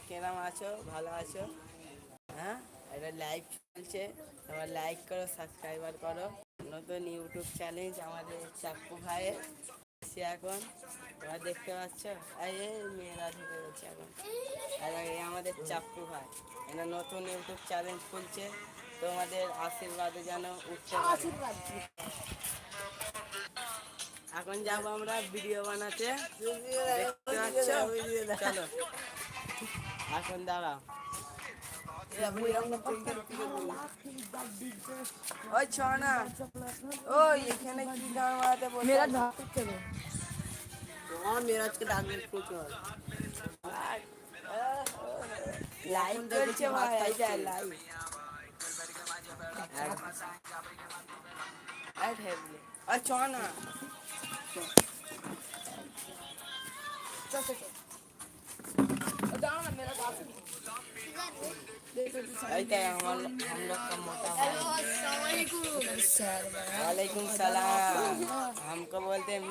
কেরাম আছো, ভালো আছো? হ্যাঁ, এটা লাইভ চলছে, তোমার লাইক করো, সাবস্ক্রাইবার করো। নতুন ইউটিউব চ্যালেঞ্জ আমাদের চাপ্পু ভাইয়ের সে এখন তোমরা দেখতে পাচ্ছ। এই মেয়েরা ঢুকে গেছে এখন। আর এই আমাদের চাপ্পু ভাই, এটা নতুন ইউটিউব চ্যালেঞ্জ খুলছে, তোমাদের আশীর্বাদে যেন উঠতে পারে। এখন যাবো আমরা ভিডিও বানাতে, দেখতে পাচ্ছ? চলো এখন দাঁড়াও। ওই ছনা, ওই এখানে কি গান বানাতে বলতে তোমার মেরাজকে ডাকবেন প্রচুর। লাইভ চলছে ভাই, এই যা লাইভ। আর ছনা वालेकुम सलाम। हमको बोलते हैं